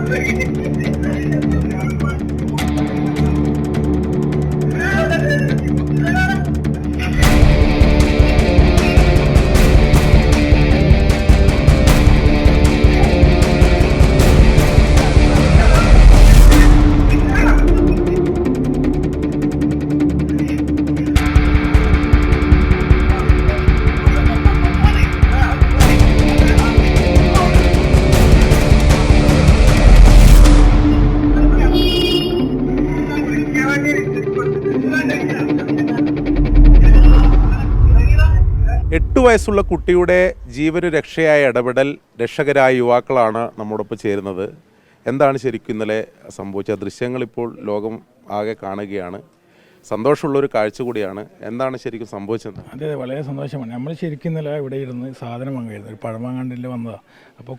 8 വയസ്സുള്ള കുട്ടിയുടെ ജീവന് രക്ഷയായ ഇടപെടൽ രക്ഷകരായ യുവാക്കളാണ് നമ്മോടൊപ്പം ചേരുന്നത്. എന്താണ് ശരിക്കും ഇന്നലെ സംഭവിച്ച ദൃശ്യങ്ങൾ ഇപ്പോൾ ലോകം ആകെ കാണുകയാണ്. സന്തോഷമുള്ളൊരു കാഴ്ച കൂടിയാണ്. എന്താണ് ശരിക്കും സംഭവിച്ചത്? അതെ, വളരെ സന്തോഷമാണ്. നമ്മൾ ശരിക്കും ഇന്നലെ ഇവിടെ ഇരുന്ന് സാധനം വാങ്ങുമായിരുന്നു. ഒരു പഴം വാങ്ങാണ്ടില്ല വന്നതാണ്. അപ്പോൾ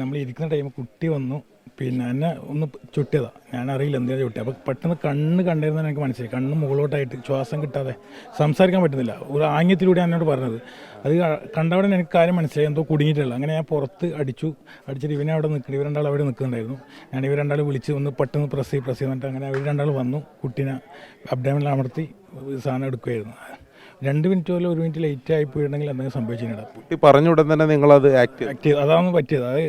നമ്മൾ ഇരിക്കുന്ന ടൈം കുട്ടി വന്നു, പിന്നെ എന്നെ ഒന്ന് ചുട്ടിയതാണ്. ഞാനറിയില്ല എന്തിനാണ് ചുട്ടി. അപ്പോൾ പെട്ടെന്ന് കണ്ണ് കണ്ടിരുന്നത് എനിക്ക് മനസ്സിലായി. കണ്ണ് മുകളിലോട്ടായിട്ട് ശ്വാസം കിട്ടാതെ സംസാരിക്കാൻ പറ്റുന്നില്ല. ഒരു ആംഗ്യത്തിലൂടെ എന്നോട് പറഞ്ഞത്. അത് കണ്ടവിടെ എനിക്ക് കാര്യം മനസ്സിലായി, എന്തോ കുടുങ്ങിയിട്ടുള്ള. അങ്ങനെ ഞാൻ പുറത്ത് അടിച്ചിട്ട് ഇവനെ അവിടെ നിൽക്കണം. ഇവർ രണ്ടാൾ അവിടെ നിൽക്കുന്നുണ്ടായിരുന്നു. ഞാൻ ഇവർ രണ്ടാൾ വിളിച്ച് ഒന്ന് പെട്ടെന്ന് പ്രസ് എന്നിട്ട് അങ്ങനെ അവർ രണ്ടാൾ വന്നു. കുട്ടീനെ അബ്ഡോമിനിൽ അമർത്തി സാധനം എടുക്കുകയായിരുന്നു. 2 മിനിറ്റ് പോലെ 1 മിനിറ്റ് ലേറ്റ് ആയി പോയിട്ടുണ്ടെങ്കിൽ എന്തെങ്കിലും സംഭവിച്ചിട്ടുണ്ടാകും. കുട്ടി പറഞ്ഞ ഉടൻ തന്നെ നിങ്ങളത് ആക്ട് അതാണ് പറ്റിയത്. അത്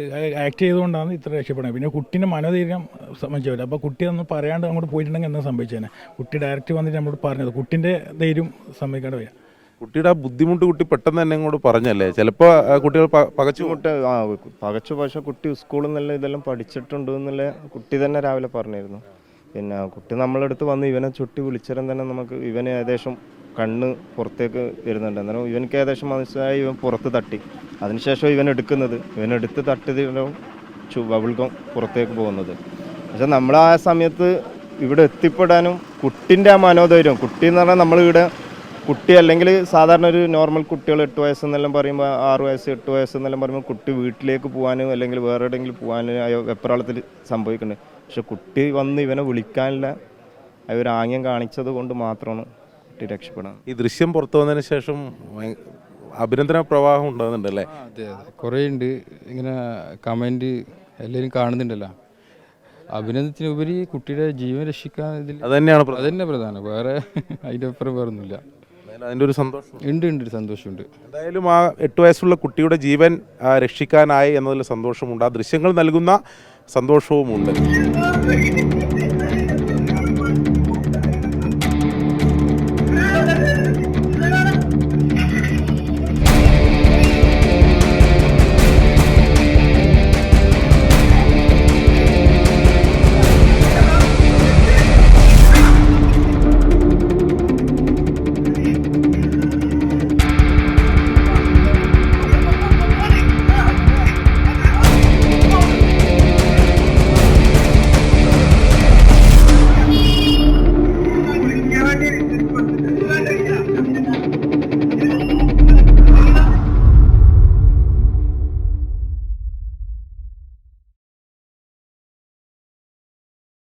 ആക്ട് ചെയ്തുകൊണ്ടാണ് ഇത്ര രക്ഷപ്പെടുന്നത്. പിന്നെ കുട്ടീൻ്റെ മനോധൈര്യം സംബന്ധിച്ചില്ല. അപ്പോൾ കുട്ടി ഒന്നും പറയാണ്ട് അങ്ങോട്ട് പോയിട്ടുണ്ടെങ്കിൽ എന്താ സംഭവിച്ചേനെ. കുട്ടി ഡയറക്റ്റ് വന്നിട്ട് നമ്മളോട് പറഞ്ഞത്. കുട്ടീൻ്റെ ധൈര്യം സംഭവിക്കാണ്ട് വയ്യ. കുട്ടിയുടെ ആ ബുദ്ധിമുട്ട് കുട്ടി പെട്ടെന്ന് തന്നെ ഇങ്ങോട്ട് പറഞ്ഞല്ലേ. ചിലപ്പോൾ കുട്ടികൾ പകച്ചു. പക്ഷേ കുട്ടി സ്കൂളിൽ നിന്നെല്ലാം ഇതെല്ലാം പഠിച്ചിട്ടുണ്ട് എന്നുള്ള കുട്ടി തന്നെ രാവിലെ പറഞ്ഞിരുന്നു. പിന്നെ കുട്ടി നമ്മളെടുത്ത് വന്ന് ഇവനെ ചുട്ടി വിളിച്ചേരം തന്നെ നമുക്ക് ഇവനെ ഏകദേശം കണ്ണ് പുറത്തേക്ക് വരുന്നുണ്ട്. അന്നേരം ഇവനക്ക് ഏകദേശം മനസ്സിലായി ഇവൻ പുറത്ത് തട്ടി. അതിനുശേഷം ഇവനെടുത്ത് തട്ടിയതിലും ബബിൾഗം പുറത്തേക്ക് പോകുന്നത്. പക്ഷെ നമ്മൾ ആ സമയത്ത് ഇവിടെ എത്തിപ്പെടാനും കുട്ടിൻ്റെ ആ മനോധൈര്യം, കുട്ടി എന്ന് പറഞ്ഞാൽ നമ്മളിവിടെ കുട്ടി അല്ലെങ്കിൽ സാധാരണ ഒരു നോർമൽ കുട്ടികൾ 8 വയസ്സെന്നെല്ലാം പറയുമ്പോൾ 6 വയസ്സ് 8 വയസ്സെന്നെല്ലാം പറയുമ്പോൾ കുട്ടി വീട്ടിലേക്ക് പോകാനും അല്ലെങ്കിൽ വേറെ എവിടെയെങ്കിലും പോകാനും വെപ്രാളത്തിൽ സംഭവിക്കുന്നുണ്ട്. പക്ഷെ കുട്ടി വന്ന് ഇവനെ വിളിക്കാനുള്ള ഒരു ആംഗ്യം കാണിച്ചത് കൊണ്ട് മാത്രമാണ് കുട്ടി രക്ഷപ്പെടാൻ. ഈ ദൃശ്യം പുറത്തു വന്നതിന് ശേഷം അഭിനന്ദന പ്രവാഹം ഉണ്ടാകുന്നുണ്ടല്ലേ? അതെ, കുറേ ഉണ്ട് ഇങ്ങനെ കമൻറ്റ് എല്ലാവരും കാണുന്നുണ്ടല്ലോ. അഭിനന്ദനത്തിനുപരി കുട്ടിയുടെ ജീവൻ രക്ഷിക്കാൻ അതന്നെ പ്രധാനം. വേറെ അതിൻ്റെ അപ്പുറം വേറൊന്നുമില്ല. അതിൻ്റെ ഒരു സന്തോഷം ഉണ്ട്, സന്തോഷമുണ്ട്. എന്തായാലും ആ 8 വയസ്സുള്ള കുട്ടിയുടെ ജീവൻ രക്ഷിക്കാനായി എന്നതിൽ സന്തോഷമുണ്ട്. ആ ദൃശ്യങ്ങൾ നൽകുന്ന സന്തോഷവുമുണ്ട്.